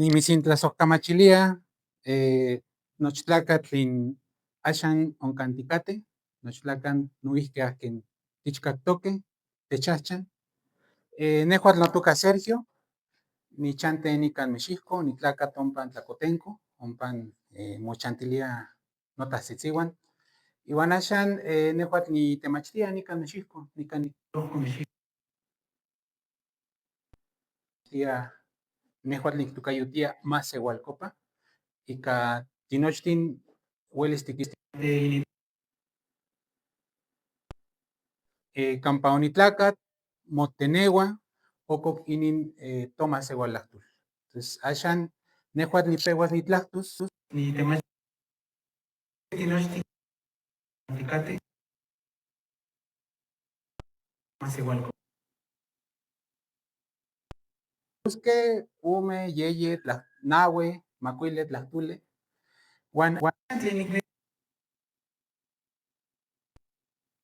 Nimisintlasojkamachilia nochtlaca tlin axan onkanticateh, nochtlaca noihqui aquin tichcactoqueh, techahchan. Nehuatl notoca Sergio, nichante nican Mexihco, nitlacat ompa Tlacotenco, ompa mochantilia notahtzitziuan. Iuan axan nehuatl nitemachtia nican Mexihco, nican nehuatl nictocayotia Maseualcopa, ica tinochtin uelis campa onitlacat, moteneua, ococ inin tomaseualahtul. Entonces, axan nehuatl nipeuas nitlahtus, tinochtin ticateh Maseualcopa. Busque ume, yeye, nahue, macuile, tlahtule, uan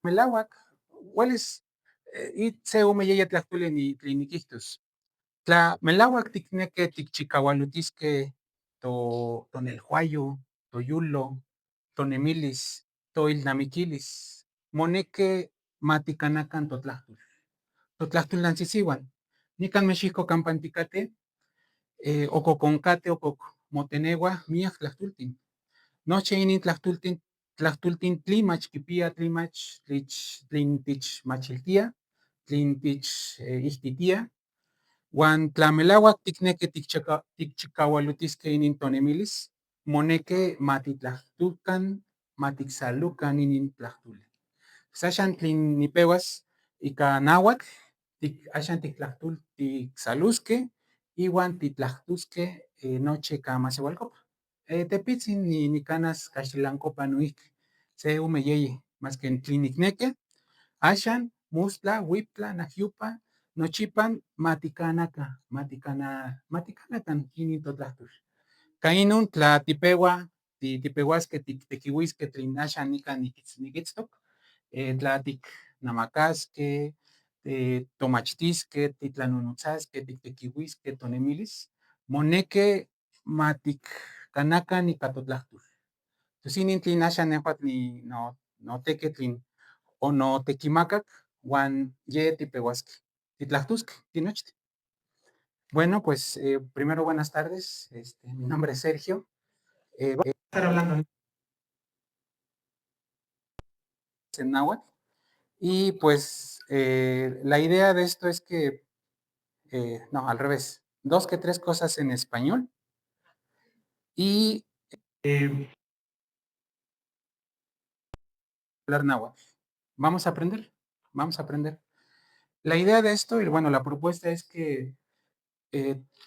melauac, uelis se ume, yeye, tlahtule tlin niquihtos. Tla melauac ticneque ticchicaualotisque tonelhuayo, toyulo, tonemilis, toilnamiquilis, moneque maticanacan totlahtul, totlahtulnantzitziuan. Nican Mexihco campa ticateh, ococ oncateh, ococ moteneuah miac tlahtultin. Nochi inin tlahtultin tlin mach quipia, tlin tichmachiltia, tlin tichihtitia, uan tla melauac ticneque ticchicaualotisque inin tonemilis, moneque matitlahtulcan, maticsalucan inin tlahtuli. Axan tlin nipeuas ica nahuatl, axan ticsalusque, iuan titlahtusque nochi ica Maseualcopa. Tepitzin nicanas Caxtlahuancopa noihqui, se ume yeye, masque tlin nicneque, axan mustla, uiptla, nahyupa, nochipan maticanacan inin totlahtul. Ca inun tla tipeua, tipeuasque tictequiuisque tlin axan nican niquitztoc, tla ticnamacasque, tomachtisque, titlanunutzasque, tictequiuisque tonemilis, moneque maticanacan ica totlahtul. Tos inin tlin axan nehuatl noteque tlin onotequimacac uan ye tipeuasque, titlahtusque tinochtin. Bueno, pues primero buenas tardes, mi nombre es Sergio. Vamos a estar hablando en náhuatl. Y pues la idea de esto es que, no, al revés, 2 que 3 cosas en español y hablar náhuatl. Vamos a aprender. La idea de esto, y bueno, la propuesta es que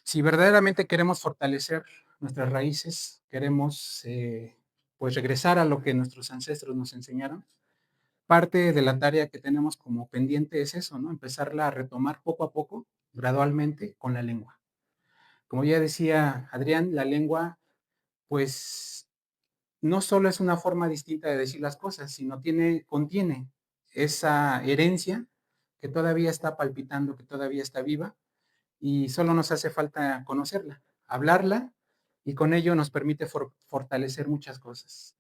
si verdaderamente queremos fortalecer nuestras raíces, queremos pues regresar a lo que nuestros ancestros nos enseñaron, parte de la tarea que tenemos como pendiente es eso, ¿no? Empezarla a retomar poco a poco, gradualmente, con la lengua. Como ya decía Adrián, la lengua, pues, no solo es una forma distinta de decir las cosas, sino contiene esa herencia que todavía está palpitando, que todavía está viva, y solo nos hace falta conocerla, hablarla, y con ello nos permite fortalecer muchas cosas.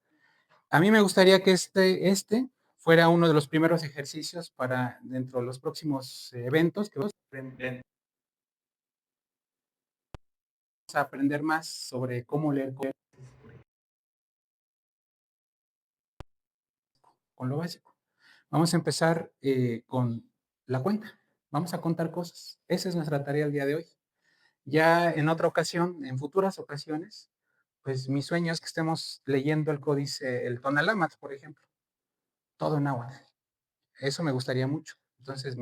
A mí me gustaría que este fuera uno de los primeros ejercicios para dentro de los próximos eventos que vamos a aprender más sobre cómo leer con lo básico. Vamos a empezar con la cuenta. Vamos a contar cosas. Esa es nuestra tarea el día de hoy. Ya en otra ocasión, en futuras ocasiones, pues mi sueño es que estemos leyendo el códice, el Tonalámatl, por ejemplo. Todo en náhuatl. Eso me gustaría mucho. Entonces,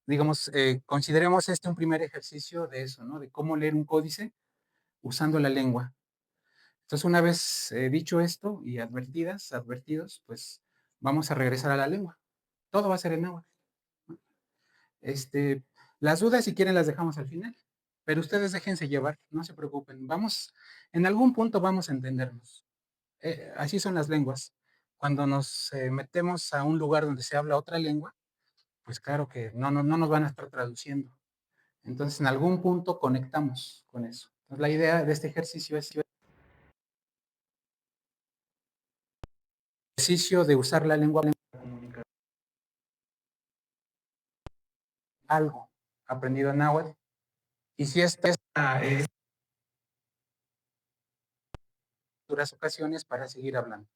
digamos, consideremos este un primer ejercicio de eso, ¿no? De cómo leer un códice usando la lengua. Entonces, una vez dicho esto y advertidos, pues vamos a regresar a la lengua. Todo va a ser en náhuatl, ¿no? Las dudas, si quieren, las dejamos al final, pero ustedes déjense llevar, no se preocupen. En algún punto vamos a entendernos. Así son las lenguas. Cuando nos metemos a un lugar donde se habla otra lengua, pues claro que no nos van a estar traduciendo. Entonces, en algún punto conectamos con eso. Entonces, la idea de este ejercicio es ejercicio de usar la lengua para comunicar algo aprendido en náhuatl. Y si esta es futuras ocasiones para seguir hablando.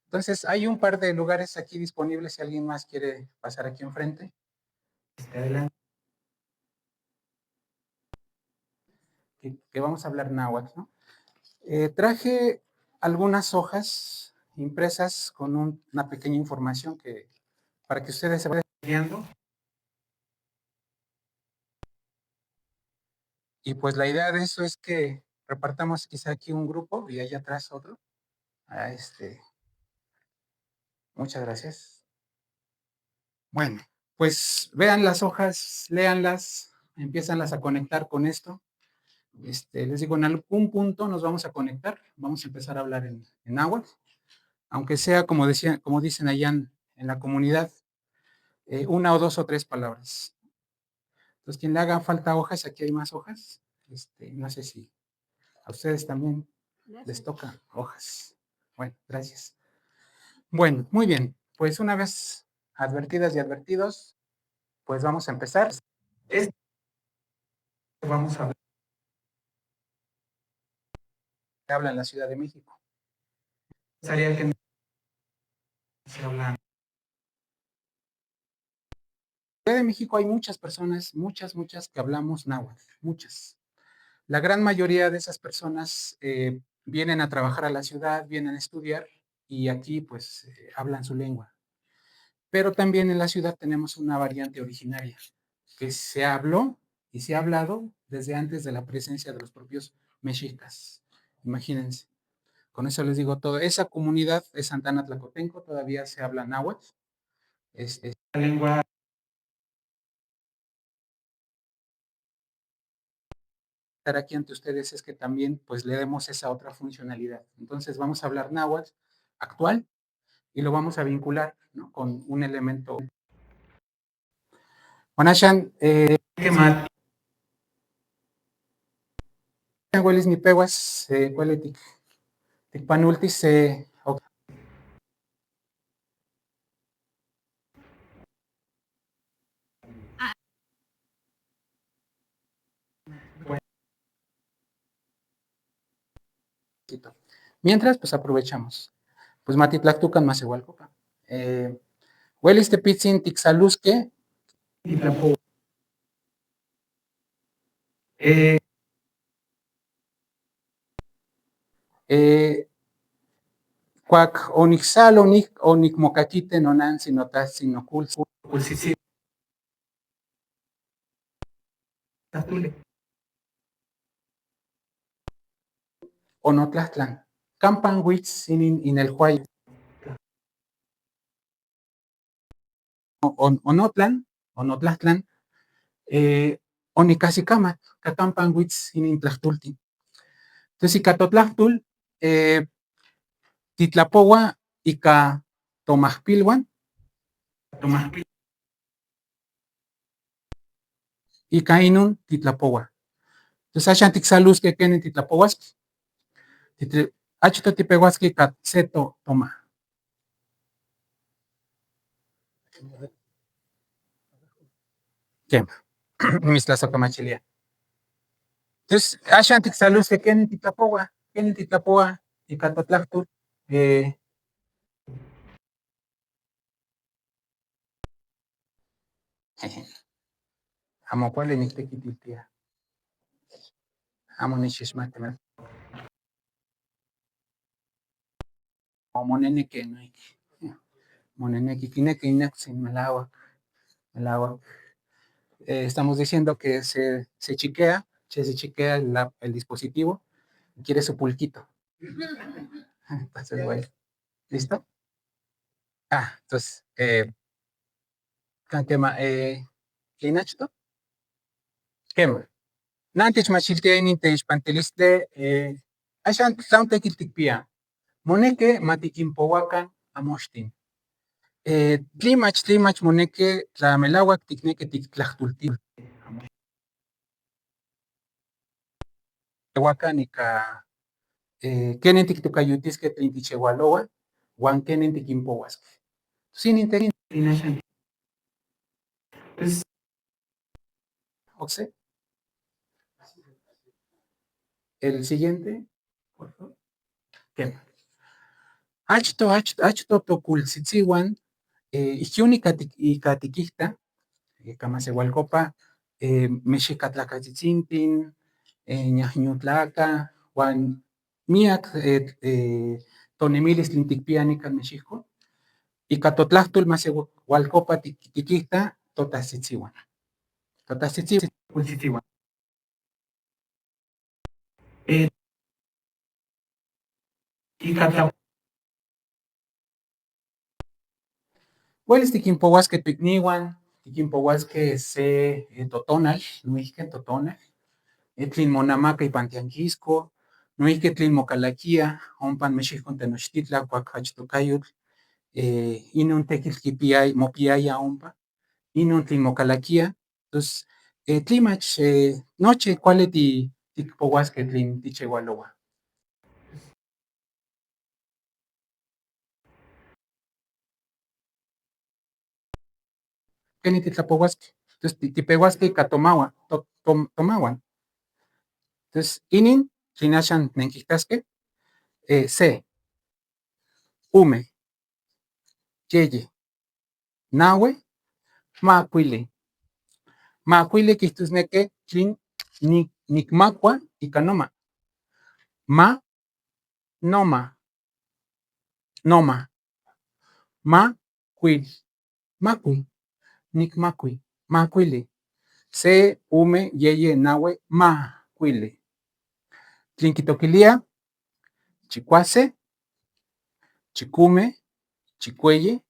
Entonces, hay un par de lugares aquí disponibles si alguien más quiere pasar aquí enfrente. Adelante. Que vamos a hablar náhuatl, ¿no? Traje algunas hojas impresas con una pequeña información para que ustedes se vayan guiando. Y pues la idea de eso es que repartamos quizá aquí un grupo y allá atrás otro. Muchas gracias. Bueno, pues vean las hojas, léanlas, empiezanlas a conectar con esto. Les digo, en algún punto nos vamos a conectar, vamos a empezar a hablar en náhuatl, aunque sea como dicen allá en la comunidad, una o dos o tres palabras. Entonces, quien le haga falta hojas, aquí hay más hojas. No sé si a ustedes también les toca hojas. Bueno, gracias. Bueno, muy bien. Pues una vez advertidas y advertidos, pues vamos a empezar. Vamos a hablar. Se habla en la Ciudad de México. Pensaría que se habla. En la Ciudad de México hay muchas personas, muchas que hablamos náhuatl, muchas. La gran mayoría de esas personas vienen a trabajar a la ciudad, vienen a estudiar y aquí pues hablan su lengua. Pero también en la ciudad tenemos una variante originaria que se habló y se ha hablado desde antes de la presencia de los propios mexicas. Imagínense. Con eso les digo todo. Esa comunidad de Santana Tlacotenco todavía se habla náhuatl. Es la lengua. Estar aquí ante ustedes es que también pues le demos esa otra funcionalidad. Entonces vamos a hablar náhuatl actual y lo vamos a vincular, ¿no?, con un elemento. Onashan, ¿qué hueles ni peguas? ¿Cuál Tikpanultis? Mientras, pues aprovechamos. Pues Matitlactucan más igual, copa. Huelis tepitzin tixalusque. Cuac onixal onicmocaquite nonan sinotas sinocul pulsisi. Onotlahtlan. Campan wits in el huay. Onotlahtlan. Onicasicama. Cacampan wits in tlachtultin. Entonces, Icatotlahtul, Titlapowa, Ica Tomahpilwan, Ica Inun, Titlapowa. Entonces, Ashan Tixalus que Kenen Titlapowas, Achito Tipehuasque, Catseto Toma. ¿Qué? Mis Tlazocamachilia. Entonces, Ashan Tixalus que Kenen Titlapowa, Icatotlahtul, amo cuál en este quititia. Amo nishishmate. O monene que no hay. Monene que tiene que ir sin melagua. Estamos diciendo que se chiquea el dispositivo y quiere su pulquito. Entonces, bueno, ¿listo? Entonces, ¿quema? ¿Linachto? ¿Quema? Nantich machiltea inintech pantelistle, ashan tlaunte kiltikpia. Moneke matiquimpohuacan amochtin. Tlimach moneke tlamelauac tikneke tiktlahtultil. Tehuacán ika kenen tiktokayutisqueh tlen ticheualoa, uan kenen tikimpouaskeh. Tos inin tekin tlen axan pues okse, el siguiente, por favor. Kema. Achtoh tokultzitziuan ihkon ika tikitah ika masewalkopa mexikatlakatzitzintih, ñahñotlakah, uan miak tonemilistli tikpiah nikan México, ika totlahtol masewalkopa tikitah totahtzitziuan. Tokultzitziuan. Ika tla uelis tikimpouaskeh toikniuan, tikimpouaskeh se totonal, noihki totonal, tlen monamaka ipan tiankisko, noihki tlen mokalakiah ompa México Tenochtitlan ihkuak achtoh kayotl, inon tekitl mopiaya ompa, inon tlen mokalakiah, tos tlen mach nochi kuali tikpouaskeh tlen ticheualouah. Kenin titlapouaskeh, tos tipeuaskeh ika tomauan. Tos inin tlen axan nenkitaskeh se, ome, yeyi, naui, makuili. Makuili kihtosneki tlen nikmakua ika noma. Noma, makuil, nikmakui, makuili. Se, ome, yeyi, naui, makuili. Tlen kitokiliah chikuase, chikome, chikueyi,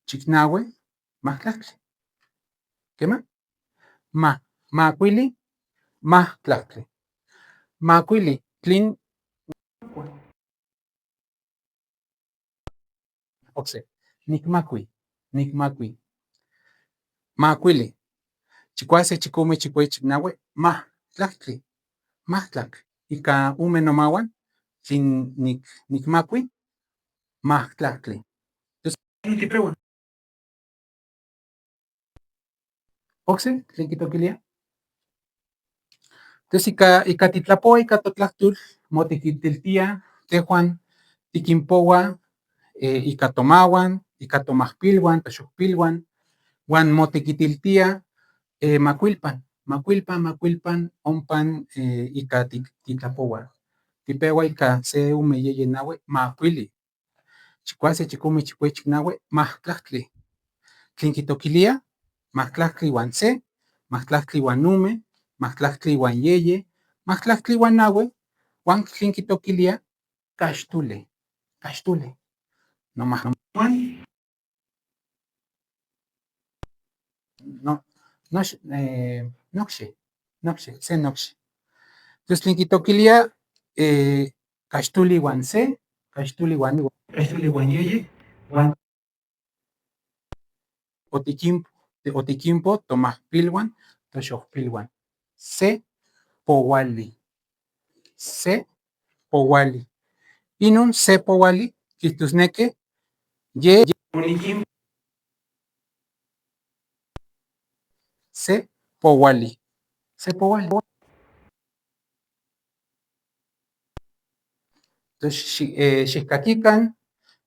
chiknaui, mahtlactli. Kema, makuili, mahtlactli. Makuili tlen okse, nikmakui. Makuili, chikuase, chikome, chikueyi, chiknaui, mahtlactli. Ika ome nomauan tlen nikmakui, mahtlactli. Tos tipeua. Okse tlen kitokiliah. Tos ika titlapoua ika totlahtol motekitiltiah tehuan tikimpouah ika tomauan, ika tomahpiluan, toxohpiluan, uan motekitiltiah makuilpan ompan ika titlapouah. Tipeua ika se, ome, yeyi, naui, makuili. Chikuase, chikome, chikueyi, chiknaui, mahtlactli. Tlen kitokiliah mahtlactli uan se, mahtlactli uan ome, mahtlactli uan yeyi, mahtlactli uan naui, uan tlen kitokiliah caxtuli. Nocxi, se nocxi. Tos tlen kitokiliah caxtuli uan se, caxtuli uan yeyi, uan otikimpo tomahpiluan, toxohpiluan. Se pouali. Inon se pouali kihtosneki se pouali. Tos xikkakikan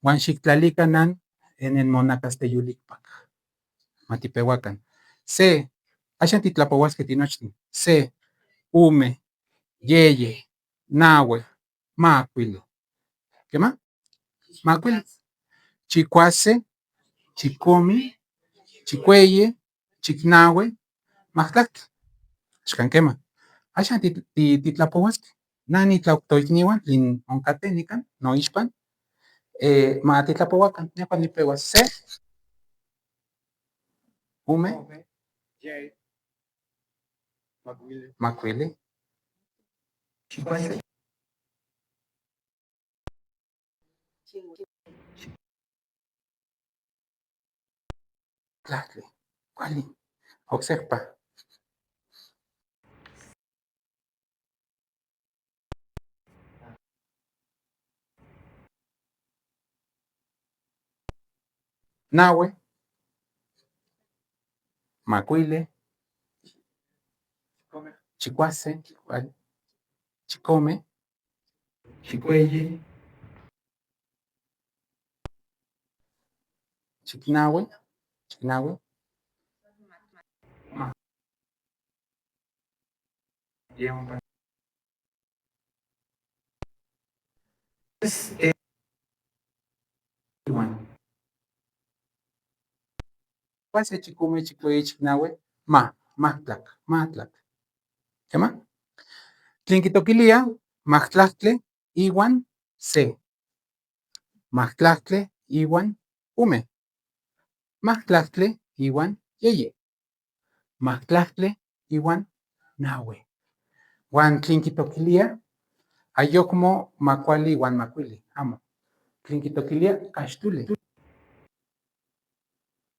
uan xiktlalikan monacasteyulikpak. Matipeuakan. Se, axan titlapouaskeh tinochtin. Se, ome, yeyi, naui, makuili. Kema, makuili. Chikuase, chikome, chikueyi, chiknaui, mahtlactli. Axkan kema. Axan titlapouaskeh. Toikniuan tlen onkateh nikan noixpan matitlapouakan. Nepa nipeua se, ome, makuili, chikuase, tlahtli. Kuali. Oksejpa. Nahue, Macuile, Chicuase, Chicome, Chicueye, Chiquinahue, Chiquinahue, es Iwan. Chicuase, Chicume, Chicueye, Chiquinahue, Mahtlac, Mahtlac. ¿Qué más? Tlinquitoquilia, Mahtlacle, Iwan, C. Mahtlacle, Iwan, Ume. Mahtlacle, Iwan, Yeye. Mahtlacle, Iwan, Nahue. Juan Tlinquitoquilia, Ayocmo, Macuali, Iwan, Macuili. Amo. Tlinquitoquilia, Cachtule.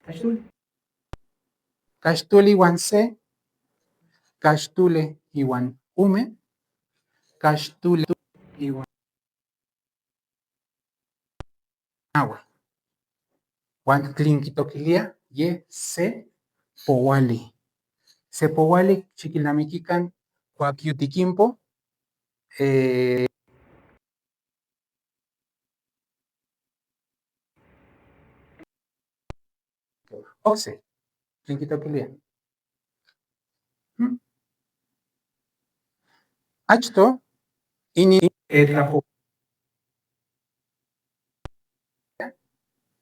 Cachtule. Cachtule, Iwan, C. Cachtule, Iwan, Ume. Cachtule, Iwan, Nahue. Juan Tlinquitoquilia, Ye, C. Powali. Sepowali, Chiquilamiquican, Coaquiutiquimpo, Oxe, Tlinquitoquilia. Achto, Ini,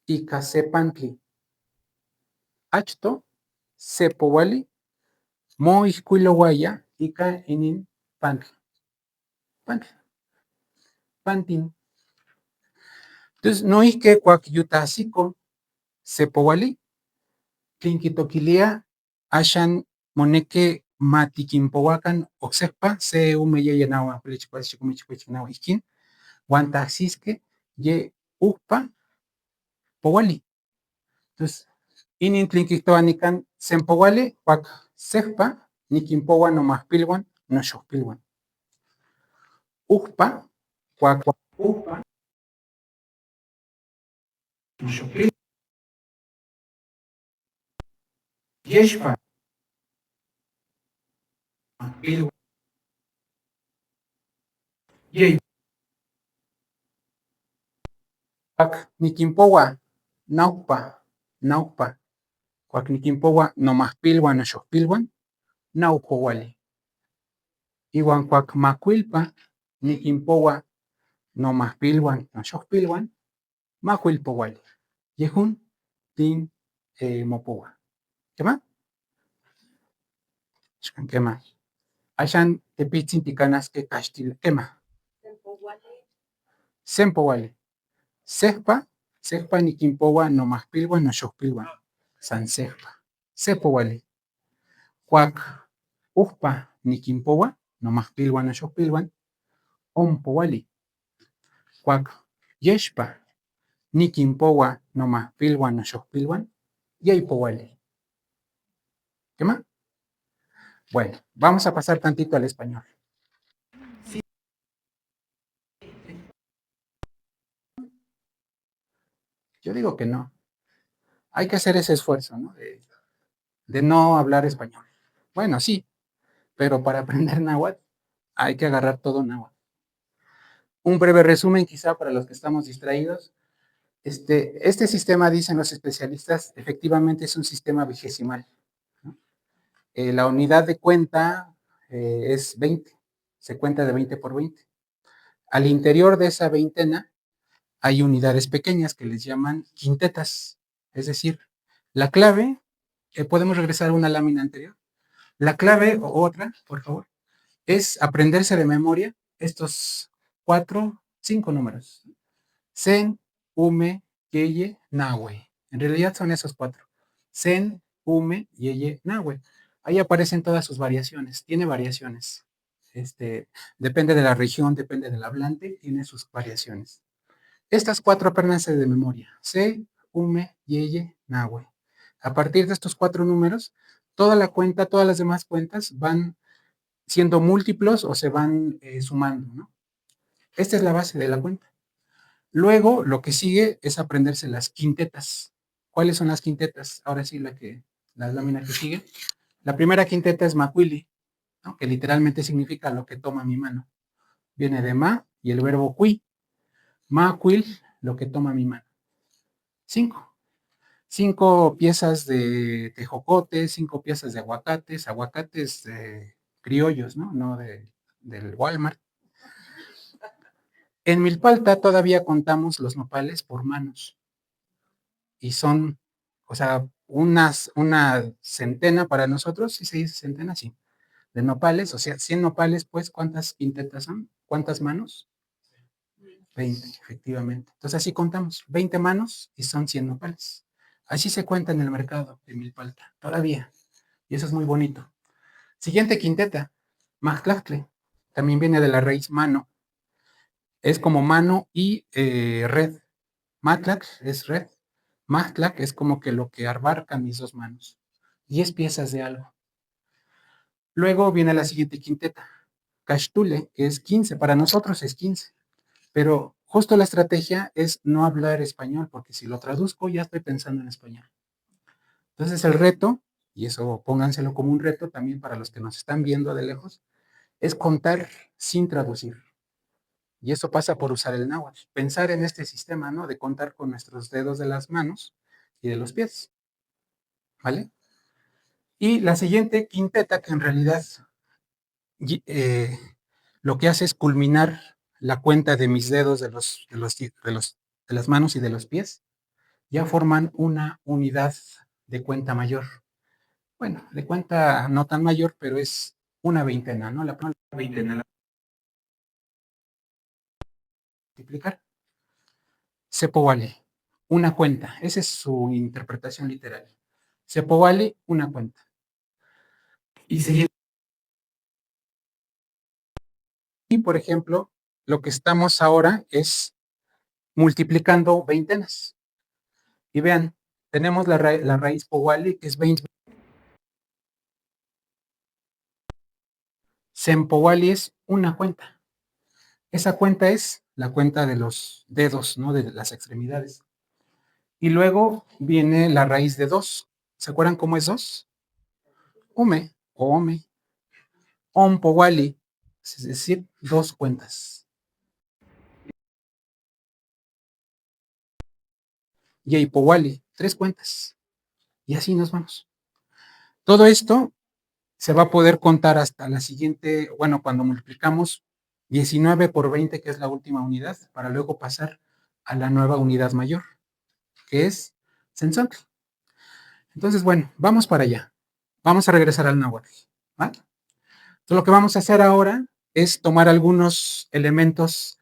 Icasepantli. Achto, Sepowali, Mo Ixcuiloguaya, Ica Inin Pantli. Pantli. Pantin. Entonces, no es que Coacyutasico, Sepowali, Tlinquitoquilia, Ashan, Moneque, Matiquimpohuacan, Oxepa, Se Umeyenawa, Pelichicuachicumichicuichinawa, Isquin, Guantaxisque, Ye Upa, Powali. Entonces, Inin Tlinquitoanican, Sempowali, Cuac Sejpa, Niquimpowa no Maspilwan, no Xospilwan. Upa, Cuac Upa, no Xospilwan. Yeshpa, Maspilwan. Yey. Cuac Niquimpowa, Naupa, Naupa. Cuac Niquimpowa no Maspilwan, no Xospilwan, Naupowali. Iwan cuac Macuilpa, Niquimpowa no Maspilwan, no Xospilwan, Macuilpowali. Yehun, Tin, Mopowa. ¿Qué más? ¿Qué más? Ashan tepitzin ticanasque castil. ¿Qué más? Sempowali. Sejpa, Sejpa Niquimpowa no Maspilwan, no Xospilwan. San Sejpa. Sepowali. Cuac Ujpa Niquimpowa no Maspilwan, no Xospilwan. Ompowali. Cuac Yeshpa Niquimpowa no Maspilwan, no Xospilwan. Yeypowali. ¿Qué más? Bueno, vamos a pasar tantito al español. Sí. Yo digo que no. Hay que hacer ese esfuerzo, ¿no? De no hablar español. Bueno, sí, pero para aprender náhuatl hay que agarrar todo náhuatl. Un breve resumen quizá para los que estamos distraídos. Este sistema, dicen los especialistas, efectivamente es un sistema vigesimal, ¿no? La unidad de cuenta es 20, se cuenta de 20 por 20. Al interior de esa veintena hay unidades pequeñas que les llaman quintetas, es decir, la clave, podemos regresar a una lámina anterior, la clave o otra, por favor, es aprenderse de memoria estos 5 números. Sen, Ume, Yeye, Nahue. En realidad son esos 4. Sen, Ume, Yeye, Nahue. Ahí aparecen todas sus variaciones. Tiene variaciones. Depende de la región, depende del hablante, tiene sus variaciones. Estas 4 apréndanse de memoria. Se, Ume, Yeye, Nahue. A partir de estos 4 números, toda la cuenta, todas las demás cuentas van siendo múltiplos o se van sumando, ¿no? Esta es la base de la cuenta. Luego, lo que sigue es aprenderse las quintetas. ¿Cuáles son las quintetas? Ahora sí, la lámina que sigue. La primera quinteta es macuili, ¿no? Que literalmente significa lo que toma mi mano. Viene de ma y el verbo qui. Macuil, lo que toma mi mano. 5. 5 piezas de tejocotes, 5 piezas de aguacates criollos, ¿no? No del Walmart. En Milpalta todavía contamos los nopales por manos. Y son, o sea, una centena para nosotros, si se dice centena, sí, de nopales, o sea, 100 nopales, pues, ¿cuántas quintetas son? ¿Cuántas manos? 20, efectivamente. Entonces así contamos, 20 manos y son 100 nopales. Así se cuenta en el mercado de Milpalta, todavía. Y eso es muy bonito. Siguiente quinteta, Majtlacle. También viene de la raíz mano. Es como mano y red. Matlac es red. Majtlac es como que lo que abarca mis dos manos. 10 piezas de algo. Luego viene la siguiente quinteta. Cachtule, que es 15. Para nosotros es 15. Pero justo la estrategia es no hablar español, porque si lo traduzco ya estoy pensando en español. Entonces el reto, y eso pónganselo como un reto también para los que nos están viendo de lejos, es contar sin traducir. Y eso pasa por usar el náhuatl. Pensar en este sistema, ¿no? De contar con nuestros dedos de las manos y de los pies. ¿Vale? Y la siguiente quinteta, que en realidad eh, lo que hace es culminar la cuenta de mis dedos de las manos y de los pies, ya forman una unidad de cuenta mayor. Bueno, de cuenta no tan mayor, pero es una veintena, ¿no? La primera veintena la multiplicar. Sepowale, una cuenta. Esa es su interpretación literal. Sepowale, una cuenta. Y, por ejemplo, lo que estamos ahora es multiplicando veintenas. Y vean, tenemos la raíz powale, que es 20. Sempowale es una cuenta. Esa cuenta es la cuenta de los dedos, ¿no? De las extremidades. Y luego viene la raíz de 2. ¿Se acuerdan cómo es 2? Ome o ome. Ompowali, es decir, dos cuentas. Yeipowali, tres cuentas. Y así nos vamos. Todo esto se va a poder contar hasta la siguiente, bueno, cuando multiplicamos 19 por 20, que es la última unidad, para luego pasar a la nueva unidad mayor, que es Sensontle. Entonces, bueno, vamos para allá. Vamos a regresar al náhuatl. ¿Va? Entonces, lo que vamos a hacer ahora es tomar algunos elementos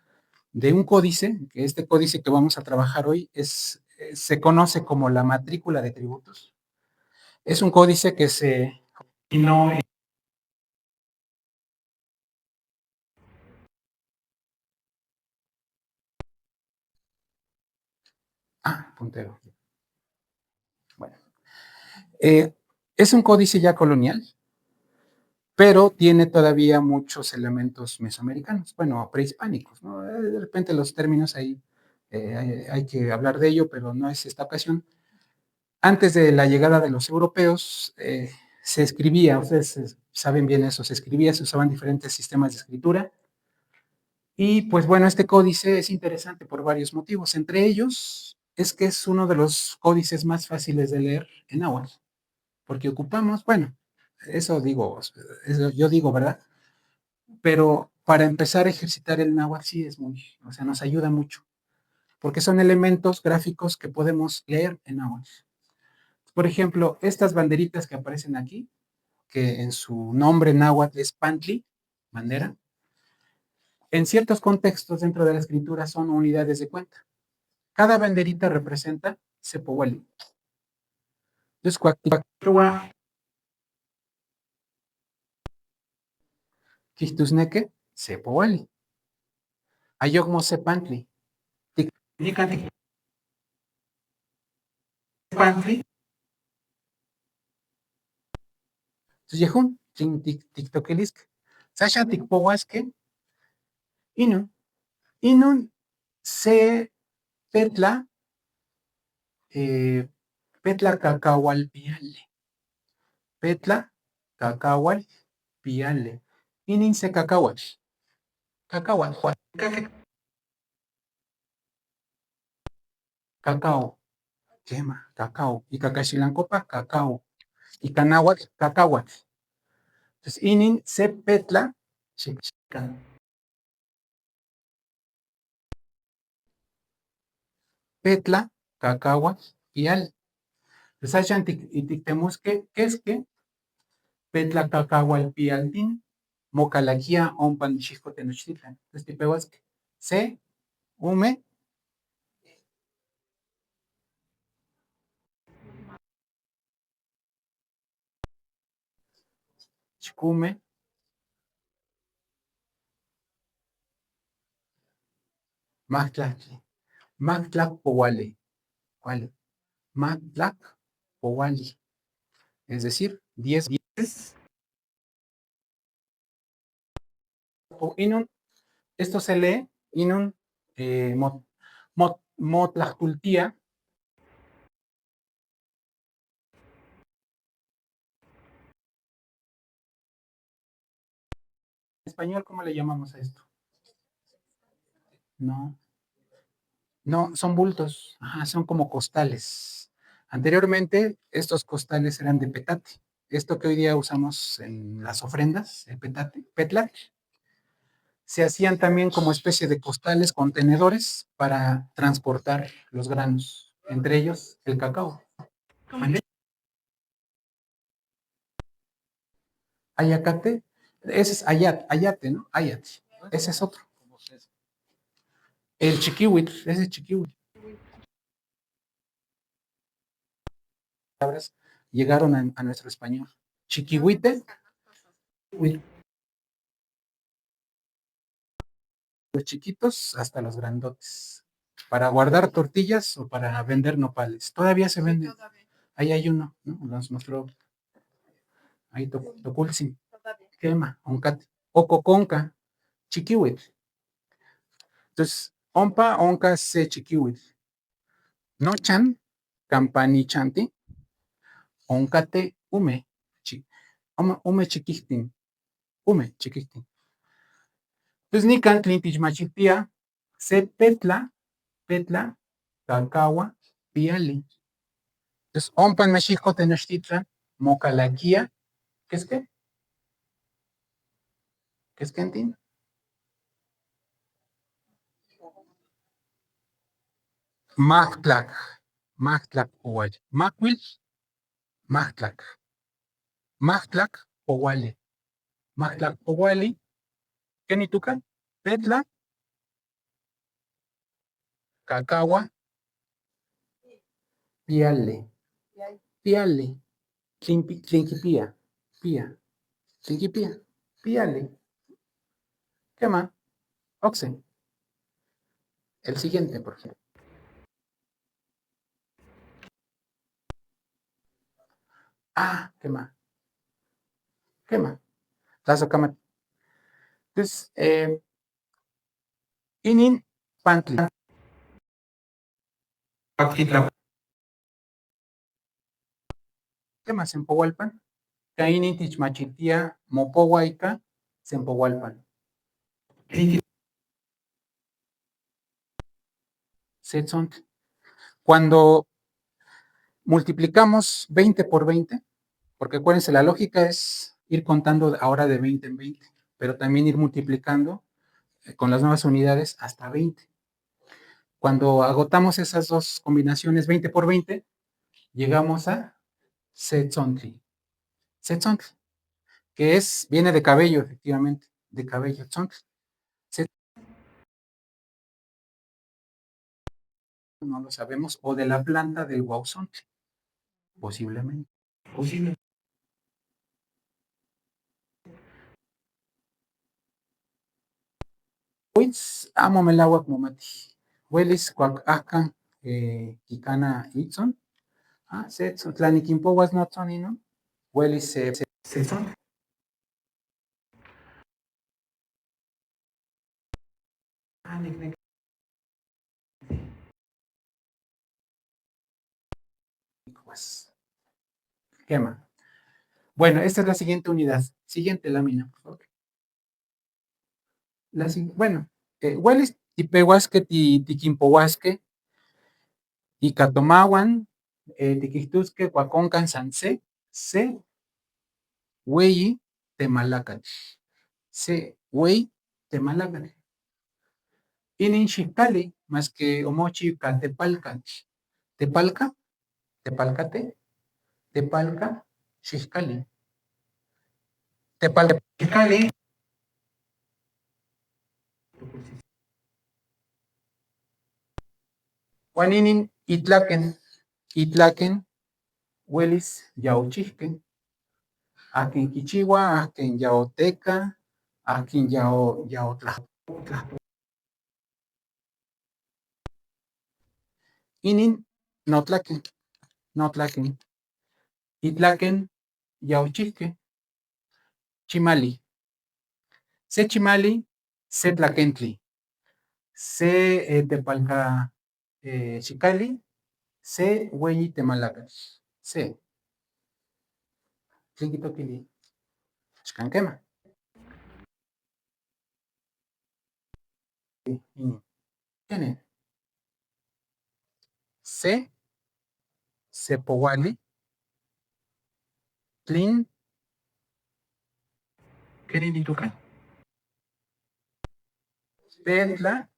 de un códice, que este códice que vamos a trabajar hoy se conoce como la matrícula de tributos. Es un códice que se originó en... Ah, puntero. Bueno, es un códice ya colonial, pero tiene todavía muchos elementos mesoamericanos, bueno, prehispánicos, ¿no? De repente los términos ahí hay que hablar de ello, pero no es esta ocasión. Antes de la llegada de los europeos, se escribía, ustedes saben bien eso, se escribía, se usaban diferentes sistemas de escritura. Y pues bueno, este códice es interesante por varios motivos. Entre ellos es que es uno de los códices más fáciles de leer en náhuatl, porque ocupamos, bueno, eso yo digo, ¿verdad? Pero para empezar a ejercitar el náhuatl sí es muy, o sea, nos ayuda mucho, porque son elementos gráficos que podemos leer en náhuatl. Por ejemplo, estas banderitas que aparecen aquí, que en su nombre náhuatl es pantli, bandera, en ciertos contextos dentro de la escritura son unidades de cuenta. Cada banderita representa Sepowali. Entonces, Quistusneque, Sepowali. Ayogmo Sepantli. Pantli. Entonces, Yehun, Tiktokelisque. Sasha Tikpohuasque, Inun. Inun se petla Petla cacahual piale. Petla cacahual piale. Ininse cacahual. Cacahual, Juan. Cacao. Quema, cacao. Y cacaxilancopa, cacao. Y canáhuatl, cacahuatl. Entonces, inin se petla, chican. Petla, cacahuatl, pial. Entonces, hayan itictemusque, ¿qué es que? Petla cacahual pialtin, mocalaquia ompan xisco tenochtitlan. Entonces, tipehuasque. Se, ume, chicume, mactlactli. Mactlac powale. ¿Cuál? Mactlac powali. Es decir, 10 veces. Inun, esto se lee, inun, motlactultia. En español, ¿cómo le llamamos a esto? No, no, son bultos, ajá, son como costales. Anteriormente, estos costales eran de petate. Esto que hoy día usamos en las ofrendas, el petate, petlac, se hacían también como especie de costales, contenedores para transportar los granos, entre ellos el cacao. Ayacate, ese es ayate, ¿no? Ayate, ese es otro. El chiquihuitl, ese es chiquihuitl. Palabras llegaron a nuestro español. Chiquihuite, los chiquitos hasta los grandotes. Para guardar tortillas o para vender nopales. Todavía se vende. Ahí hay uno, ¿no? Nos mostró. Ahí Toculsin. Quema, oncate. Ococonca, chiquihuitl. Entonces, ompa, onca, se chiquihuitl. Nochan, campanichanti, oncate, ume. Ume chiquistin. Ume chiquistin. Entonces, nican, tlintich machitia, se petla, petla, calcagua, piali. Entonces, ompan mexico tenochtitlan, mocalaquia, ¿qué es qué? ¿Qué es quentin? Mahtlac, Mahtlac, Owal. Macuil, Mahtlac. Mahtlac, Owale. Mahtlac, Owali, Kenitucan, Petla, Cacagua, Piale. Piale. Tlinquipía. Pía. Tlinquipía. Piale. ¿Qué más? Oxen. El siguiente, por ejemplo. Ah, ¿qué más? ¿Qué más? Tazo cama. Entonces, inin pantli. ¿Qué más? En Pohualpan. Kainin tichmachitia mopohuaica, sempohualpan. Setson. Cuando multiplicamos 20 por 20, porque acuérdense, la lógica es ir contando ahora de 20 en 20, pero también ir multiplicando con las nuevas unidades hasta 20. Cuando agotamos esas dos combinaciones 20 por 20, llegamos a Setzontli. Setzontli, que viene de cabello, efectivamente, de cabello. Tzontli. No lo sabemos, o de la planta del guauzontli, posiblemente. Posible. Pues amo melagua momati. Huelis cuac acan kikana itzon. Ah, setson, tlaniquimpo was not son, ¿no? Huelis setson. aguas. Quema. Bueno, esta es la siguiente unidad. Siguiente lámina, por favor. Bueno, huelis tipehuasque, tiquimpohuasque, icatomahuan, tiquihtusque, cuaconcan sanse, se, hueyi, temalacatl. Se, huey, temalacatl. Inin xicali, más que omochi catepalcatl. Tepalca, tepalcate, tepalca, xicali. Tepalca, xicali. Juaninin, itlaquen, huelis, yauchihquen, akin quichihua, akin yaoteca, akin yaotlahputla. Inin, notlaquen, itlaquen, yauchihque, chimali. Se chimali, se tlaquentli. Se tepalca xicali, se hueyi temalacatl. Se. Tlen quitoquili. Xcanquema. Tiene. Se powali, tlin, querin itucan. Petla,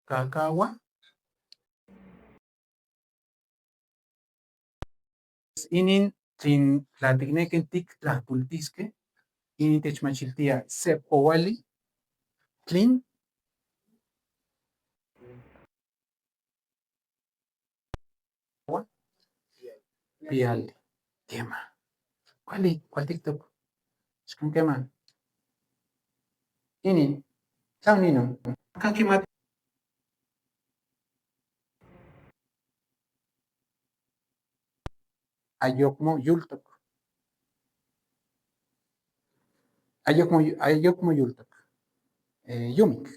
cacagua, inin tlin tlaticnequen tic tlahpultisque, inin techmachiltia se powali, tlin, piali, quema. ¿Cuál TikTok? Xcan quema. Inin, tlaun ninon. Canquimat. Ayocmo yultok. Ayocmo yultok. Yumik.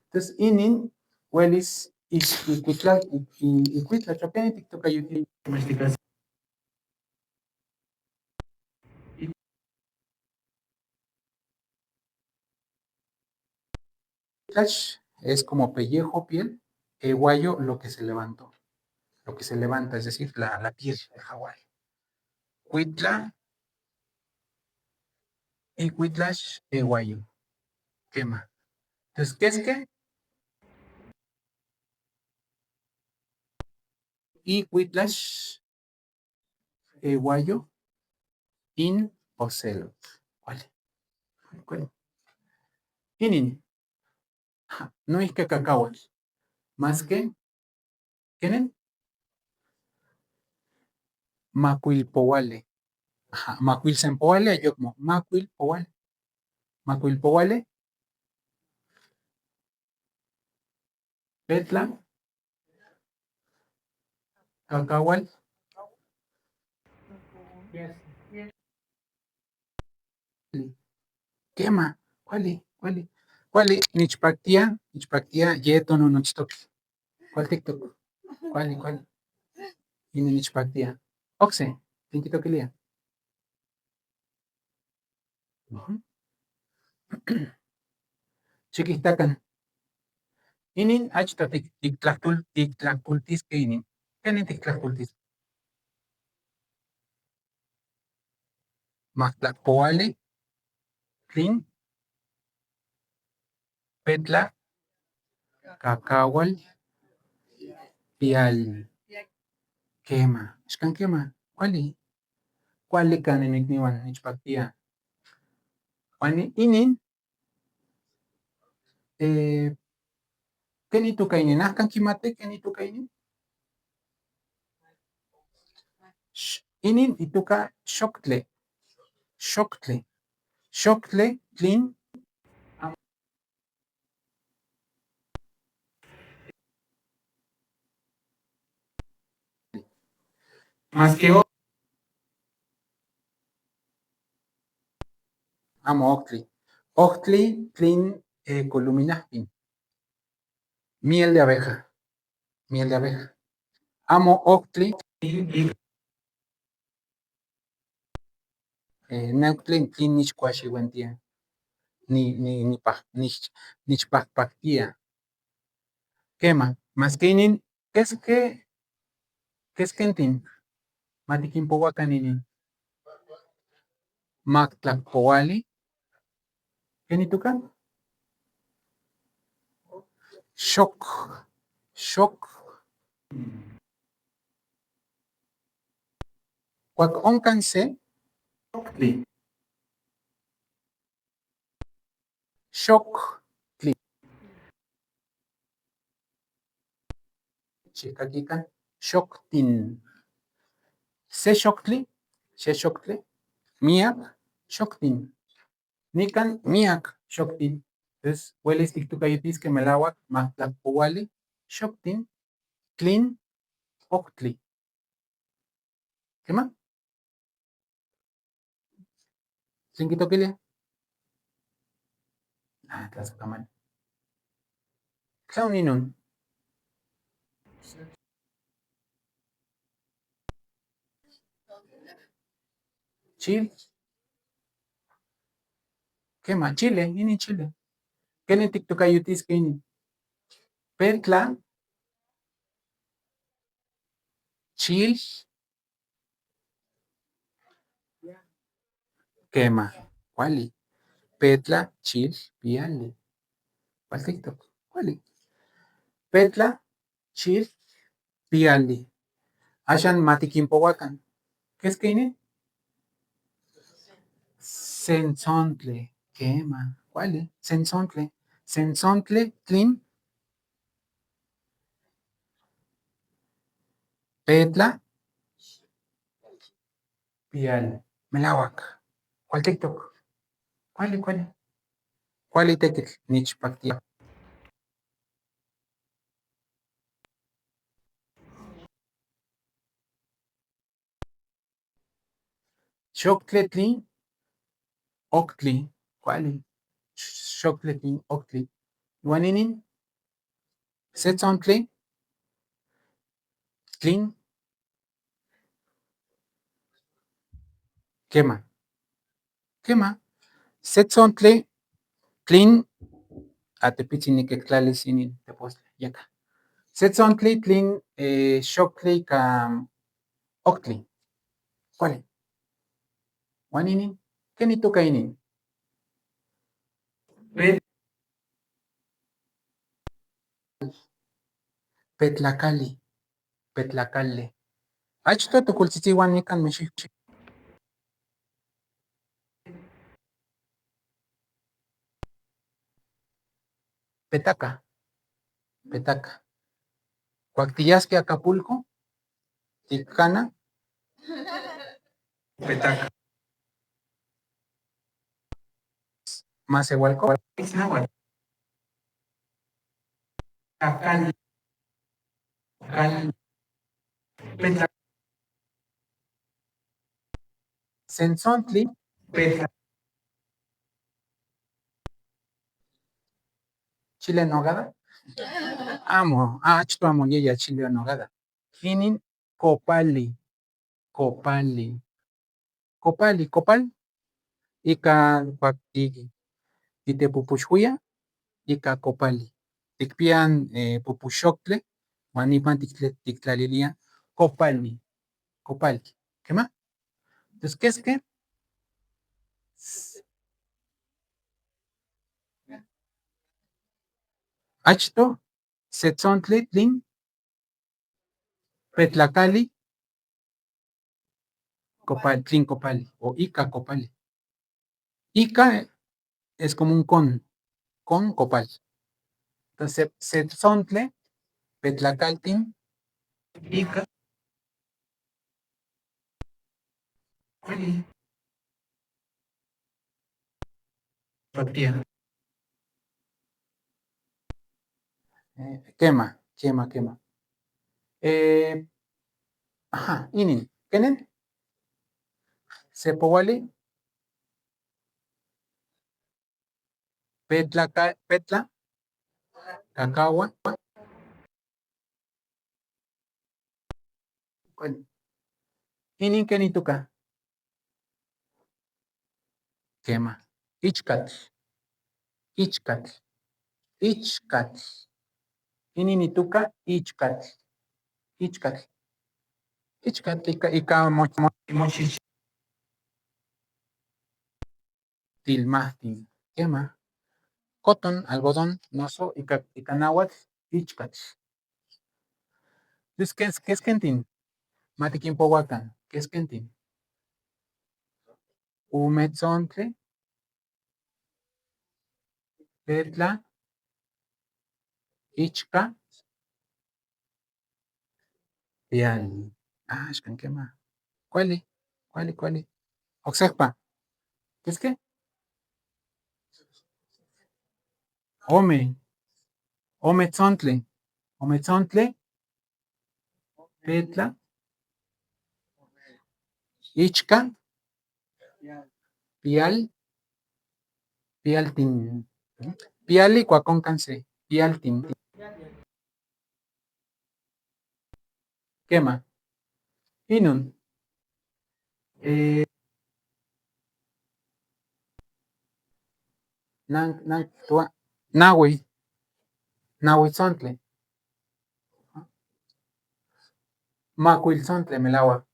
Entonces, inin, huelis, icuitla, chopeni, TikTok, ayuti, domesticación. Es como pellejo, piel, guayo, lo que se levantó, lo que se levanta, es decir, la piel de jaguar. Cuitla, y cuitlash, guayo, quema. Entonces, ¿qué es qué? Y cuitlash, guayo, in ocelot. ¿Cuál? Inin. No es que cacahuat, más que, ¿quieren? Macuilpowale. Macuilsempowale, ayocmo. Macuilpowale. Macuilpowale. Petla. Cacahual. Quema. ¿Cuál? Nichpactia, yeto no nochtok. ¿Cuál TikTok? ¿Cuál? Y nichpactia. Oxe, tinkito kilia. Chiquistacan. Inin achta tiktlacultis que inin. ¿Qué tiktlacultis? Mactlacoale, tlin, petla, cacahual, pial, quema. Xcan quema. ¿Cuál canen igniwan nichpactia? Inin, ¿qué ni tu kainin? ¿Ahcan quimate? ¿Qué ni tu kainin? Inin ituka xoctle. Xoctle, tlin. Más que amo octli. Ochtli, tlin, columinahpin. Miel de abeja. Miel de abeja. Amo ochtli, neutlin, tlin nixkuaxiuentia. Nichpajpaktia. Quema. Más que inin, ¿qué es kentin? Matiquinpohuacan inin. Mactlacpoali. ¿Kenitucan? Shock. Shock. Cuac oncan se. Shock. Chicaquican. Shocktin. Se shockli. Se shockli. Miak. Shocktin. Nican. Miak. Shocktin. Entonces, hueles tictucayotis que melawak. Mactlacpoali. Shocktin. Clean. Octli. ¿Qué más? Tlinquitoquilia. Tlaxcamal. Tlauninon. Chile. ¿Qué más? Chile. Ini Chile. Kenen tictocayutis que ini. Pertla. Chil. Quema. Cuali. Petla. Chil. Piali. ¿Cuál TikTok? Cuali. Petla. Chil. Piali. Ashan matiquimpohuacan. ¿Qué es que ini? Sensontle. Quema. Cuali. Sensontle. Sensontle. Tlin. Petla. Piali. Melawak. ¿Cuál TikTok? ¿Cuál? ¿Cuál tequil? Nichpactia. Chocletlin. Octli. ¿Cuál? Chocletlin. Octli. Guaninin. Setzontli. Tlin. Quema. Setzontli. Tlin. Atepitziniquectlali sinin tepoztle. Yaca. Setzontli. Tlin. Xoctli. Octli. ¿Cuál? Guaninin. Kenitucainin. Petlacali. Petlacale. Achto tucultzitziuan nican mexicchi. Petaca. Cuactillasque Acapulco. Ticana. Petaca. Macehualco. Acali. Petaca. Sensontli. Petaca. Chile en nogada. Amo. Achto amo yeya chile en nogada. Inin copali. Copal. Ika cuactigi. Titepupuxhuya. Ika copali. Ticpian pupuxoctle. Juanipan tictlalilia. Copali. ¿Qué más? Entonces, ¿qué es qué? Achto, Setzontli, Tlin, Petlacali, Tlin Copali o Ica Copali. Ica es como un con Copal. Entonces, Setzontle, Petlacaltin, Ica, Patia. Quema. Ajá, inin. ¿Kenen? Sepowali, Petla, Cacagua, Inin Kenituka, Quema, Ichcatl, Ichcatl, Ichcatl, Ininituca, Ichcatl, Ichcatl, Ichcatl, Ica Mochich, Tilmahtin, Quema, Cotton, algodón, noso, Ica Náhuatl, Ichcatl. Entonces, ¿qué es Kentin? Matiquín Pohuacan, ¿qué es Kentin? Umetzontle, Petla, Ichca, Piali. Ah, es que quema. ¿Cuál? ¿Cuál? Oxecpa. ¿Qué es qué? Ome, Ometzontle, Ometzontle, Petla, Ichca, Pial, Pialtin. Piali, Cuaconcanse, Pialtin. Quema. Inun. Eh, Nahui, Nahuitzontle, Macuilzontle, Melagua.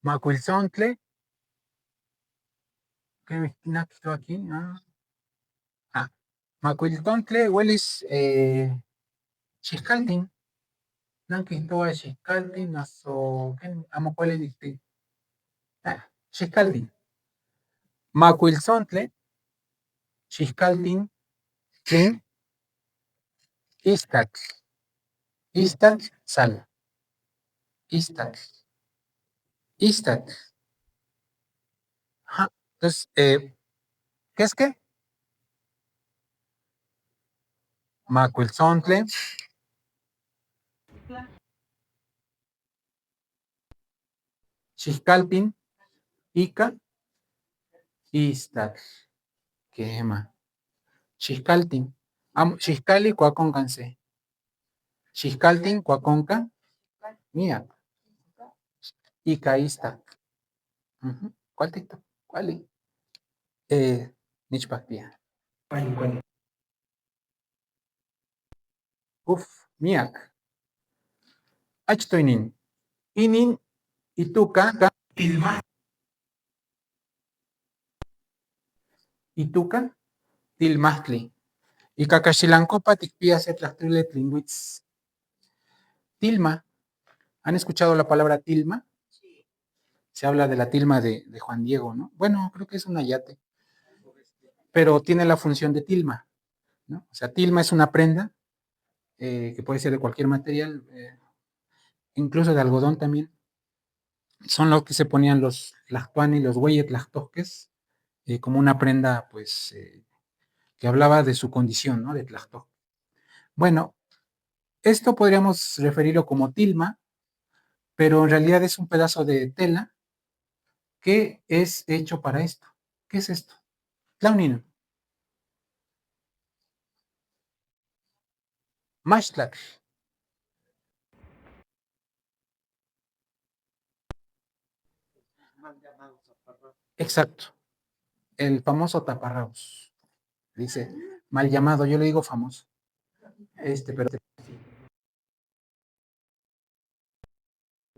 Macuilzontle, ¿qué me quitó aquí? Macuilzontle, Huelis, Xiscaltin. Nankin toa Xiscaltin, naso, amo cuál es Xiscaltin. Macuilzontle, Xiscaltin, Tlin, Istac, Sal, Istac, Istac. Ajá. Entonces, ¿qué es qué? Macuilzontle, Xiscaltin, Ica, Istac. Quema. Xiscaltin. Xiscali, Cuaconcanse. Xiscaltin, Cuaconca, Mía. Ica, Istac. ¿Cuál TikTok? ¿Cuál? Nichpacpia. ¿Cuál? Uf, Miak. Achtoinin. Inin, Ituca, Ituca, Tilmahtli. Y Cacaxilancopa, Ticpia, Setlactrile, Tlinguitz. Tilma. ¿Han escuchado la palabra tilma? Se habla de la tilma de Juan Diego, ¿no? Bueno, creo que es un ayate, pero tiene la función de tilma, ¿no? O sea, tilma es una prenda que puede ser de cualquier material, incluso de algodón también. Son los que se ponían los lactuani, los güeyes lactosques, como una prenda, pues, que hablaba de su condición, ¿no? De tlactoc. Bueno, esto podríamos referirlo como tilma, pero en realidad es un pedazo de tela que es hecho para esto. ¿Qué es esto? Tlaunino. Mashtlac. Exacto. El famoso taparrabos. Dice, mal llamado, yo le digo famoso. Pero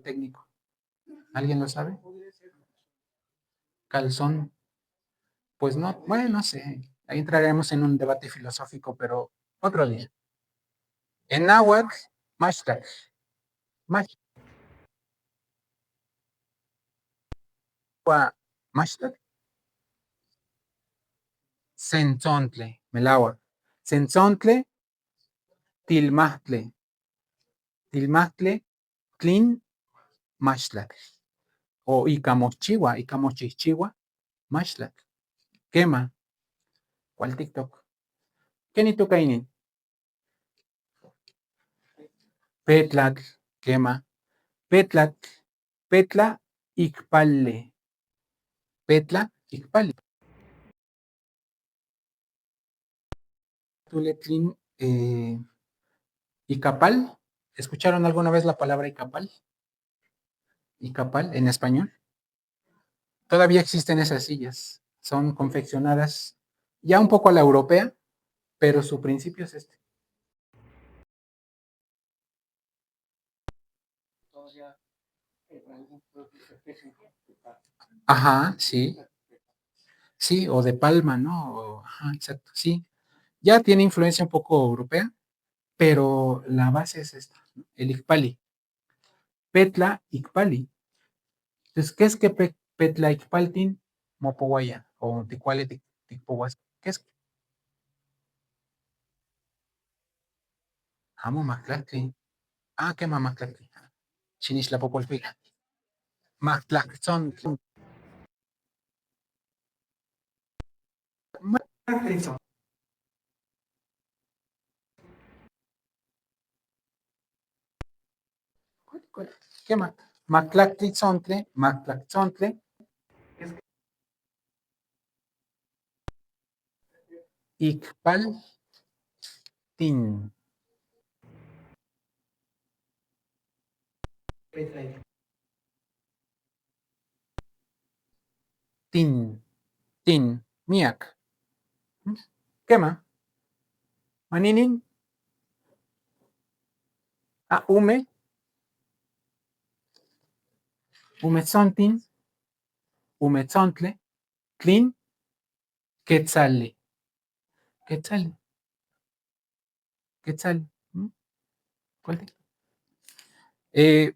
técnico. ¿Alguien lo sabe? Calzón. Pues no, bueno, no sé. Ahí entraremos en un debate filosófico, pero otro día. En náhuatl, mashtlac. Mashtlac. Sentzontle, melahua. Sentzontle, tilmahtle. Tilmahtle, tlin, mashtlac. O icamochichihua, mashtlac. Quema. ¿Cuál TikTok? ¿Qué ni tu kainin? Petlac, quema. Petlac, petla, ikpalle. Petla, ikpalle. Tuletlin, Icapal. ¿Escucharon alguna vez la palabra Icapal? Icapal en español. Todavía existen esas sillas. Son confeccionadas ya un poco a la europea, pero su principio es este. Ajá, sí. Sí, o de palma, ¿no? Ajá, exacto, sí. Ya tiene influencia un poco europea, pero la base es esta, ¿no? El Icpali. Petla Icpali. Entonces, ¿qué es que Petla Icpaltin Mopowaya? O Ticuale Ticpohuas. ¿Qué es? Amo Mactlatli. Ah, qué Mactlatli. Chinishla Popolpica. Mactlaxon. ¿Qué más? Mactlaxontle, Mactlaxontle, Icpaltin. Tin, tin, miak. ¿Qué más? Maninin, ume, umezontin, umezontle, tlin, quetzali. Quetzali, quetzali. ¿Cuál es?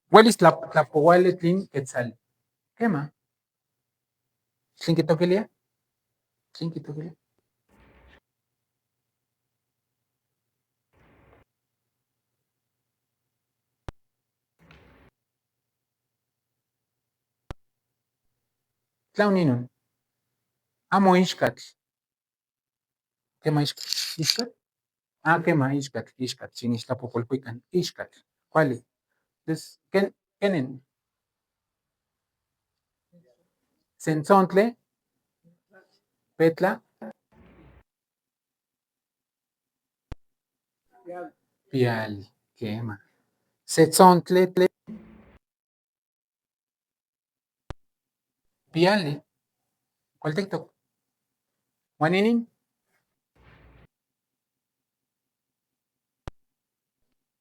¿Cuál es la pohuale tlin quetzali? ¿Qué más? ¿Tlinquitoquilia? ¿Tlinquitoquilia? Tlauninun. Amo ixcatl. ¿Qué más? ¿Ixcatl? Ah, ¿qué más? Ixcatl, ixcatl. Sin ixtlapopolcuican. Ixcatl. ¿Cuál es? Entonces, ¿qué? Senzontle, Petla, Piali. ¿Qué más? Setzontle, Piali. ¿Cuál texto? Juaninin.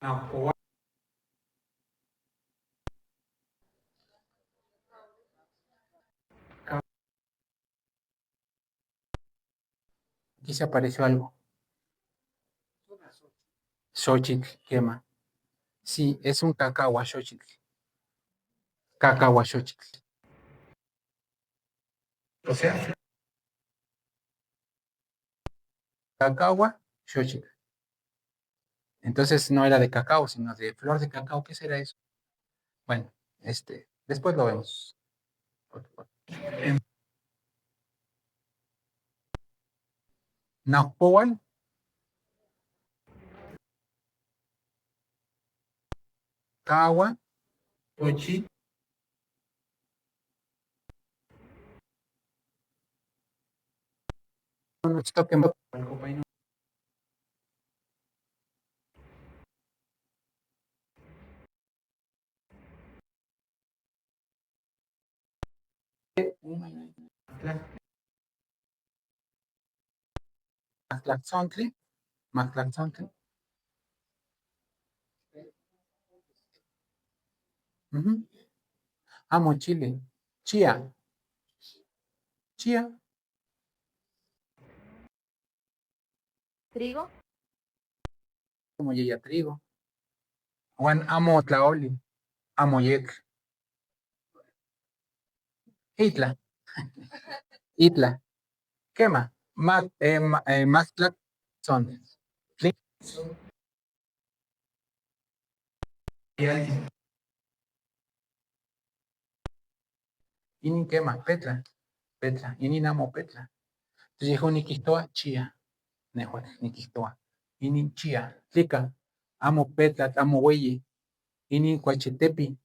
No, aquí se apareció algo. Xochitl, quema. Sí, es un cacahuaxochitl. Cacahuaxochitl. O sea, cacahua, xochitl. Entonces no era de cacao, sino de flor de cacao. ¿Qué será eso? Bueno, después lo vemos. Naupoal, Kawa, Xochitl. No, toquen Mactlaxontli, Mactlaxontli. Ujú. Amo Chile. Chía, chía. Trigo. Como yeya trigo. Juan, amo tlaoli, amo yetl. Itla, itla. Quema. Mactlaxon. Inin quema, petla, petla. Inin amo petla. Entonces dijo Niquistoa, chía. Nehuatl, Niquistoa. Inin chía. Tlica. Amo petla, amo hueye. Inin cuachetepi.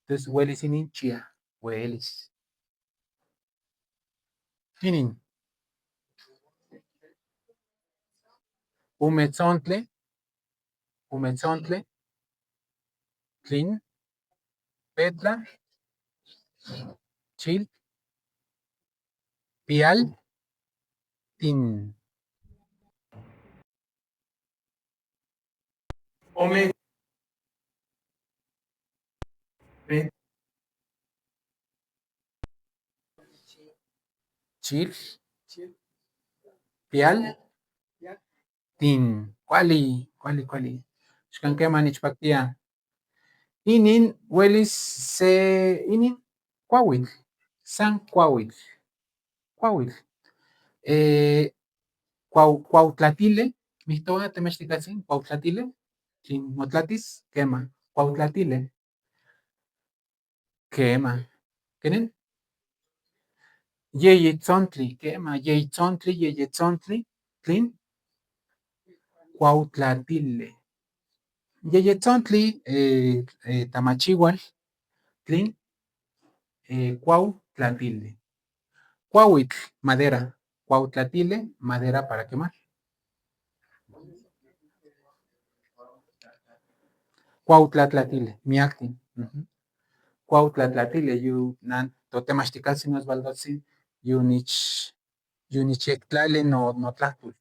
Entonces hueles inin chía. Hueles. Inin. Umetzontle, Tlin, Petla, Chil, Pial, Tin. Ome, Pet, Chil, Pial, Tin. Kuali. Xkankeman nichpaktia. Inin uelis se inin kuauitl, san kuauitl. Cuautlatile, mihtoa temechtikatsin, cuautlatile, tlin motlatis, kema, cuautlatile, kema, kenen, yeyetzontli, kema, yeyetzontli, tlin, cuautlatile. Yeyetzontli, tamachihual, tlin, cuautlatile. Cuauitl, madera, cuautlatile, madera para quemar. Cuautlatlatile, miactin. Cuautlatlatile, yu nan totemachticatsin osvaldotsin, yunichectlali no tlahtul.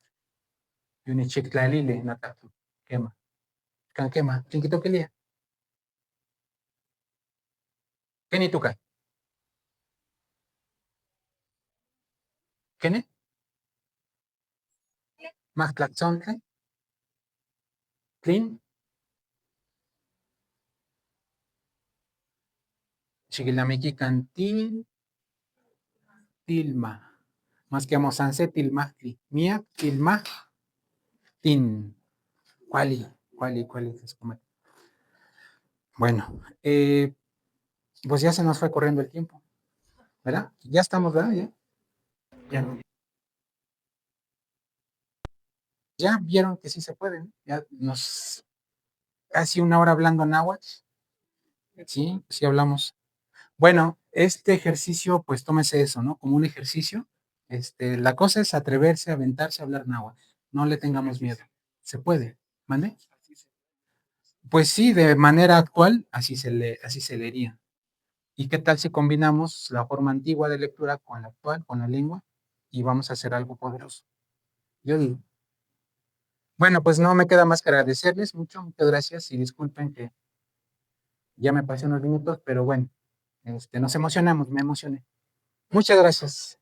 Yunichectlalile no tlahtul. Quema. Can quema. ¿Quién quitó que lía? ¿Qué ni tuca? ¿Qué ne? Más tlaxontle. Tlin. Chiquilamiqui cantil. Tilma. Más que amosanse tilmahtli. Mia tilma. Tin. Cuali. Bueno, pues ya se nos fue corriendo el tiempo, ¿verdad? Ya estamos, ¿verdad? Ya vieron que sí se pueden. Ya nos casi una hora hablando náhuatl. Sí hablamos. Bueno, este ejercicio, pues tómese eso, ¿no? Como un ejercicio. La cosa es atreverse, aventarse a hablar náhuatl. No le tengamos miedo. Se puede. ¿Mande? Pues sí, de manera actual, así se leería. ¿Y qué tal si combinamos la forma antigua de lectura con la actual, con la lengua? Y vamos a hacer algo poderoso. Yo digo. Bueno, pues no me queda más que agradecerles muchas gracias y disculpen que ya me pasé unos minutos, pero bueno, nos emocionamos, me emocioné. Muchas gracias.